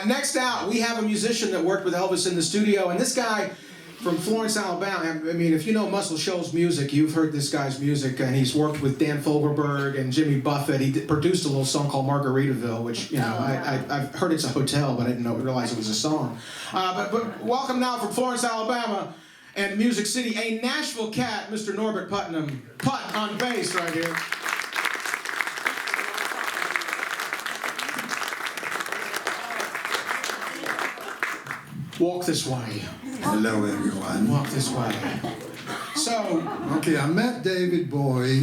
Next out, we have a musician that worked with Elvis in the studio, and this guy from Florence, Alabama. I mean, if you know Muscle Shoals music, you've heard this guy's music, and he's worked with Dan Fogelberg and Jimmy Buffett. He produced a little song called Margaritaville, which, you know, I've heard it's a hotel, but I didn't realize it was a song. But welcome now from Florence, Alabama, and Music City, a Nashville cat, Mr. Norbert Putnam. Putt on bass right here. Walk this way. Hello, everyone. Walk this way. So, okay, I met David Bowie.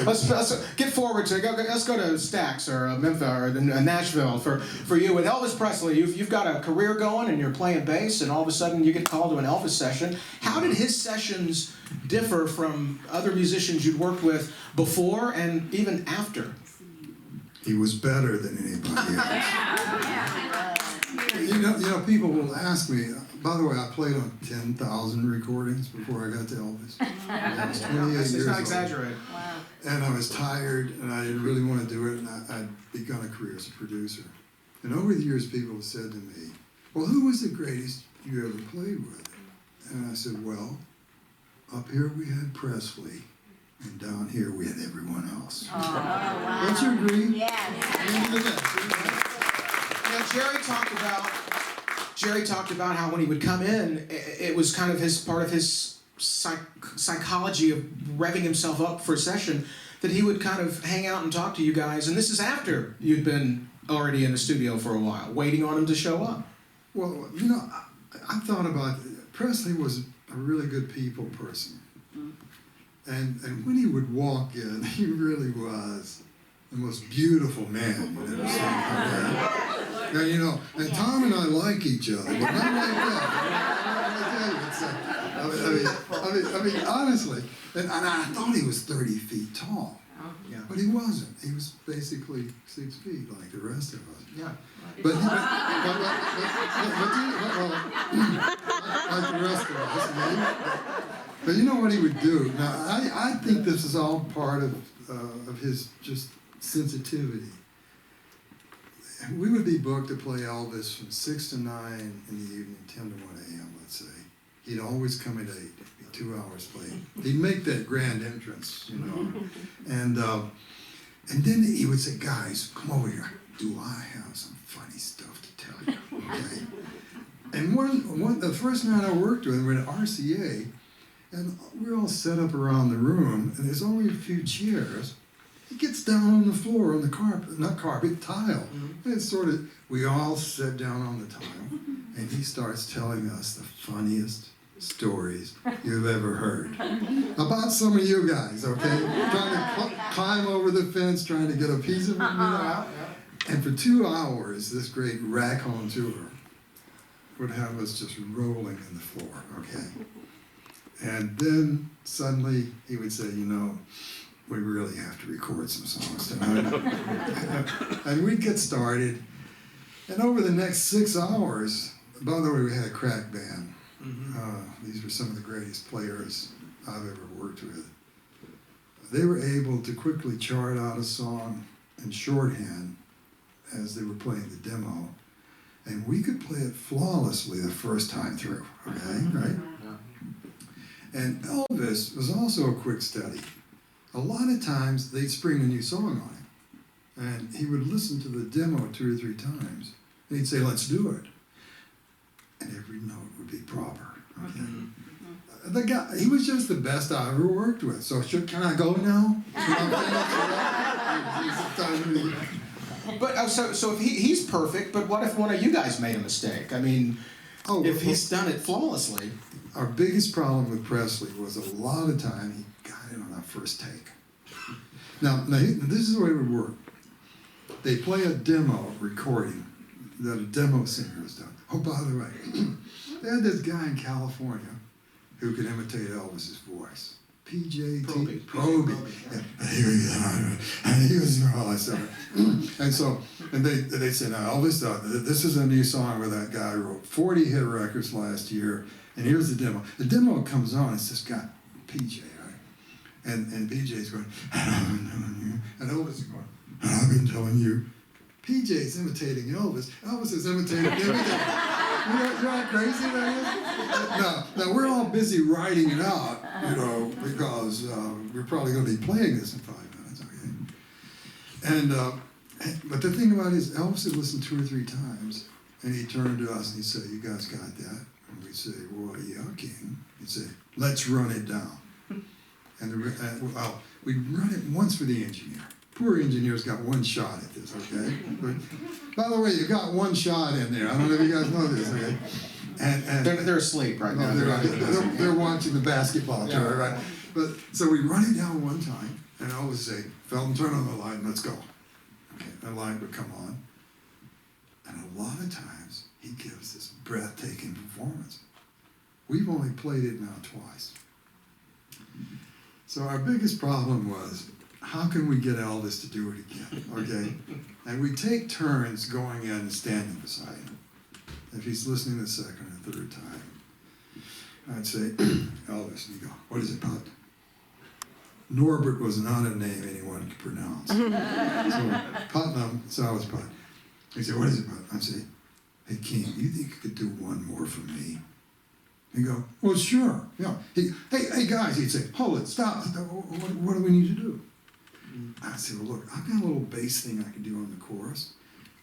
let's get forward to let's go to Stax or Memphis or Nashville for you with Elvis Presley. You've got a career going and you're playing bass, and all of a sudden you get called to an Elvis session. How did his sessions differ from other musicians you'd worked with before and even after? He was better than anybody else. You know, people will ask me, by the way, I played on 10,000 recordings before I got to Elvis. I was 28 years old. It's not exaggerated. Wow. And I was tired, and I didn't really want to do it, and I'd begun a career as a producer. And over the years, people have said to me, well, who was the greatest you ever played with? And I said, well, up here we had Presley, and down here we had everyone else. Oh, wow. Don't you agree? Yes. Now, Jerry talked about how when he would come in, it was kind of part of his psychology of revving himself up for a session, that he would kind of hang out and talk to you guys. And this is after you'd been already in the studio for a while, waiting on him to show up. Well, you know, I thought about Presley was a really good people person. And when he would walk in, he really was the most beautiful man you'd ever seen. Now, you know, and Tom and I like each other, but not like that. I mean, honestly, and I thought he was 30 feet tall, but he wasn't. He was basically 6 feet like the rest of us. Yeah. But like the rest of us. But you know what he would do? Now, I think this is all part of his just sensitivity. We would be booked to play Elvis from 6 to 9 in the evening, 10 to 1 a.m., let's say. He'd always come at 8, be 2 hours late. He'd make that grand entrance, you know. And then he would say, guys, come over here. Do I have some funny stuff to tell you, okay? And the first night I worked with him, we were at RCA, and we're all set up around the room, and there's only a few chairs. He gets down on the floor on the carpet, not carpet, tile. And it's sort of, we all sit down on the tile, and he starts telling us the funniest stories you've ever heard. About some of you guys, okay? Trying to climb over the fence, trying to get a piece of it, you know? And for 2 hours, this great raconteur would have us just rolling in the floor, okay? And then suddenly he would say, you know, we really have to record some songs tonight. And we'd get started. And over the next 6 hours, by the way, we had a crack band. These were some of the greatest players I've ever worked with. They were able to quickly chart out a song in shorthand as they were playing the demo. And we could play it flawlessly the first time through, okay, right? And Elvis was also a quick study. A lot of times they'd spring a new song on him, and he would listen to the demo 2 or 3 times, and he'd say, let's do it. And every note would be proper, okay? The guy, he was just the best I ever worked with. So can I go now? But so if he's perfect, but what if one of you guys made a mistake? I mean, if he's done it flawlessly. Our biggest problem with Presley was a lot of time he got it on our first take. Now this is the way it would work. They play a demo recording that a demo singer has done. Oh, by the way, they had this guy in California who could imitate Elvis's voice. Proby. And he was all that stuff. And they said, now Elvis, this is a new song where that guy wrote 40 hit records last year, and here's the demo. The demo comes on, it's just got PJ, right? And PJ's going, and Elvis is going, I've been telling you PJ's imitating Elvis. Elvis is imitating him. You know how crazy that is? Now we're all busy writing it out, you know, because we're probably going to be playing this in 5 minutes, okay? And but the thing about it is, Elvis had listened 2 or 3 times, and he'd turn to us and he'd say, "You guys got that?" And we'd say, "Well, yeah, King." He'd say, "Let's run it down." And well, we run it once for the engineer. Poor engineer's got 1 shot at this, okay? But, by the way, you got 1 shot in there. I don't know if you guys know this, okay? And They're asleep right now. they're watching the basketball tour, Yeah. right? But so we run it down 1 time, and I always say, "Felton, turn on the light and let's go." Okay, the light would come on, and a lot of times he gives this breathtaking performance. We've only played it now twice. So our biggest problem was, how can we get Elvis to do it again, okay? And we take turns going in and standing beside him. If he's listening the 2nd or 3rd time, I'd say, "Elvis," and he'd go, "What is it, Put?" Norbert was not a name anyone could pronounce. So Putnam, so I was Put. He'd say, "What is it, Put?" I'd say, "Hey, King, you think you could do 1 more for me?" He'd go, "Well, sure, yeah." Hey, guys, he'd say, "Hold it, stop. What do we need to do?" I said, "Well, look, I've got a little bass thing I can do on the chorus,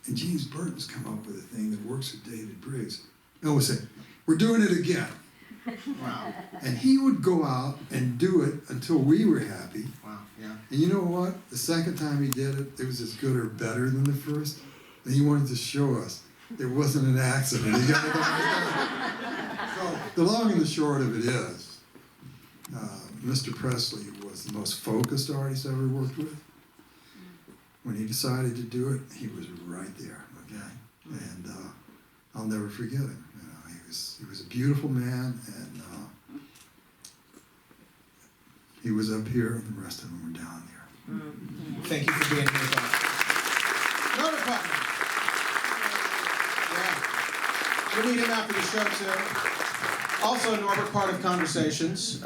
and James Burton's come up with a thing that works with David Briggs." And we'll say, "We're doing it again." Wow. And he would go out and do it until we were happy. Wow. Yeah. And you know what? The 2nd time he did it, it was as good or better than the first. And he wanted to show us it wasn't an accident. He got it on. So the long and the short of it is, Mr. Presley was the most focused artist I ever worked with. When he decided to do it, he was right there, okay? And I'll never forget him. You know, he was a beautiful man, and he was up here, and the rest of them were down there. Thank you for being here, Bob. Norbert Putnam. Yeah. We'll meet him after the show, too. Also, Norbert, part of Conversations.